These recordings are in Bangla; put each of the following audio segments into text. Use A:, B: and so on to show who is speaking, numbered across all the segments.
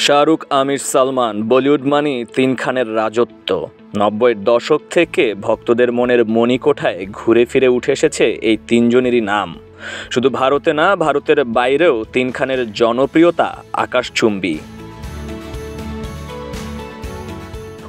A: শাহরুখ, আমির, সালমান বলিউড মানেই তিন খানের রাজত্ব। ৯০-এর দশক থেকে ভক্তদের মনের মণিকোঠায় ঘুরে ফিরে উঠে এসেছে এই তিনজনেরই নাম। শুধু ভারতে না, ভারতের বাইরেও তিন খানের জনপ্রিয়তা আকাশচুম্বী।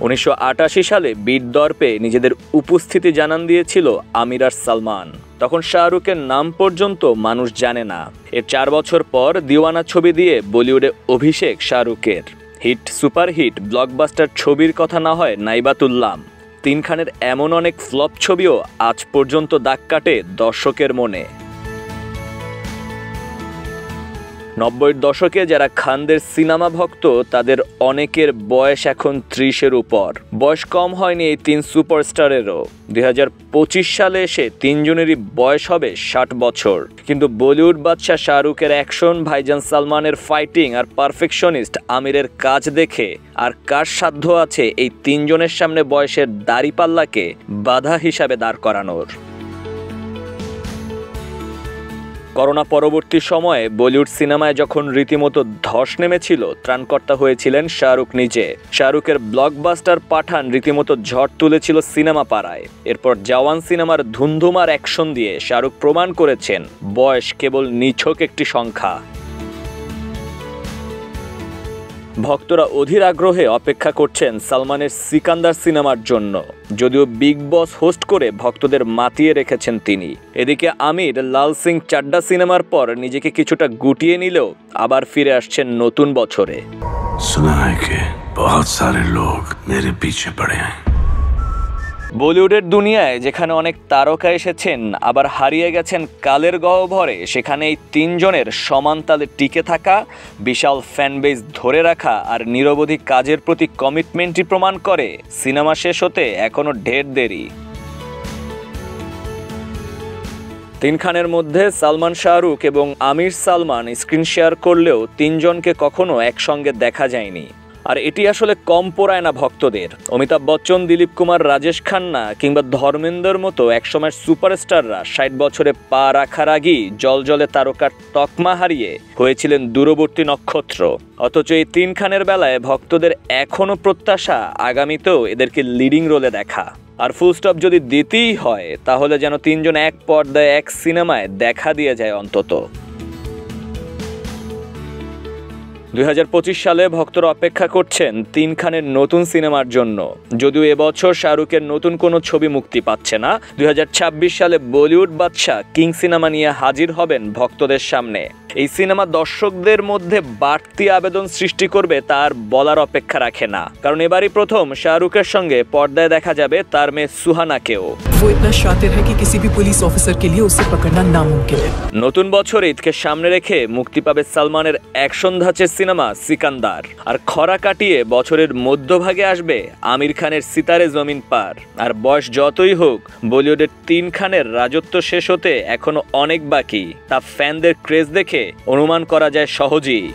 A: ১৯৮৮ সালে বিট দর্পে নিজেদের উপস্থিতি জানান দিয়েছিল আমির আর সালমান। তখন শাহরুখের নাম পর্যন্ত মানুষ জানে না। এর ৪ বছর পর দিওয়ানা ছবি দিয়ে বলিউডে অভিষেক শাহরুখের। হিট, সুপারহিট, ব্লকবাস্টার ছবির কথা না হয় নাইবাতুল্লাম। তিন খানের এমন অনেক ফ্লপ ছবিও আজ পর্যন্ত দাগ কাটে দর্শকের মনে। ৯০-এর দশকে যারা খানদের সিনেমা ভক্ত তাদের অনেকের বয়স এখন ৩০-এর উপর। বয়স কম হয়নি এই তিন সুপারস্টারেরও। ২০২৫ সালে এসে তিনজনেরই বয়স হবে ৬০ বছর। কিন্তু বলিউড বাদশা শাহরুখের অ্যাকশন, ভাইজান সালমানের ফাইটিং আর পারফেকশনিস্ট আমিরের কাজ দেখে আর কার সাধ্য আছে এই তিনজনের সামনে বয়সের দাড়িপাল্লাকে বাধা হিসাবে দাঁড় করানোর। করোনা পরবর্তী সময়ে বলিউড সিনেমায় যখন রীতিমতো ধস নেমেছিল, ত্রাণকর্তা হয়েছিলেন শাহরুখ নিজে। শাহরুখের ব্লকবাস্টার পাঠান রীতিমতো ঝড় তুলেছিল সিনেমা পাড়ায়। এরপর জওয়ান সিনেমার ধুন্ধুমার অ্যাকশন দিয়ে শাহরুখ প্রমাণ করেছেন বয়স কেবল নিছক একটি সংখ্যা। ভক্তরা অধীর আগ্রহে অপেক্ষা করছেন সালমানের সিকান্দার সিনেমার জন্য। যদিও বিগ বস হোস্ট করে ভক্তদের মাতিয়ে রেখেছেন তিনি। এদিকে আমির লাল সিং চাড্ডা সিনেমার পর নিজেকে কিছুটা গুটিয়ে নিলেও আবার ফিরে আসছেন নতুন বছরে।
B: सुना है कि बहुत सारे लोग मेरे पीछे पड़े हैं।
A: বলিউডের দুনিয়ায় যেখানে অনেক তারকা এসেছেন আবার হারিয়ে গেছেন কালের গহ্বরে, সেখানে এই তিনজনের সমান তালে টিকে থাকা, বিশাল ফ্যানবেজ ধরে রাখা আর নিরবধি কাজের প্রতি কমিটমেন্টই প্রমাণ করে সিনেমা শেষ হতে এখনো ঢের দেরি। তিন খানের মধ্যে সালমান, শাহরুখ এবং আমির সালমান স্ক্রিন শেয়ার করলেও তিনজনকে কখনো একসঙ্গে দেখা যায়নি। আর এটি আসলে কম পোড়ায় না ভক্তদের। অমিতাভ বচ্চন, দিলীপ কুমার, রাজেশ খান্না কিংবা ধর্মেন্দ্রর মতো একসময় সুপারস্টাররা ৬০ বছরে পা রাখার আগেই জলজলে তারকার তকমা হারিয়ে হয়েছিলেন দূরবর্তী নক্ষত্র। অথচ এই তিন খানের বেলায় ভক্তদের এখনও প্রত্যাশা আগামীতেও এদেরকে লিডিং রোলে দেখা। আর ফুল স্টপ যদি দিতেই হয় তাহলে যেন তিনজন এক পর্দায় এক সিনেমায় দেখা দিয়ে যায় অন্তত। ২০২৫ সালে ভক্তরা অপেক্ষা করছেন তিন খানের নতুন সিনেমার জন্য। যদিও এবছর শাহরুখের নতুন কোনো ছবি মুক্তি পাচ্ছে না, ২০২৬ সালে বলিউড বাদশা কিং সিনেমা নিয়ে হাজির হবেন ভক্তদের সামনে। এই সিনেমা দর্শকদের মধ্যে বাড়তি আবেদন সৃষ্টি করবে তার বলার অপেক্ষা রাখে না। কারণ এবারই প্রথম শাহরুখের সঙ্গে পর্দায় দেখা যাবে তার মেয়ে সুহানাকেও। নতুন বছর ঈদকে সামনে রেখে মুক্তি পাবে সালমানের অ্যাকশন ধাঁচের সিনেমা সিকান্দার। আর খরা কাটিয়ে বছরের মধ্যভাগে আসবে আমির খানের সিতারে জমিন পার। আর বয়স যতই হোক, বলিউডের তিন খানের রাজত্ব শেষ হতে এখনো অনেক বাকি, তা ফ্যানদের ক্রেজ দেখে অনুমান করা যায় সহজেই।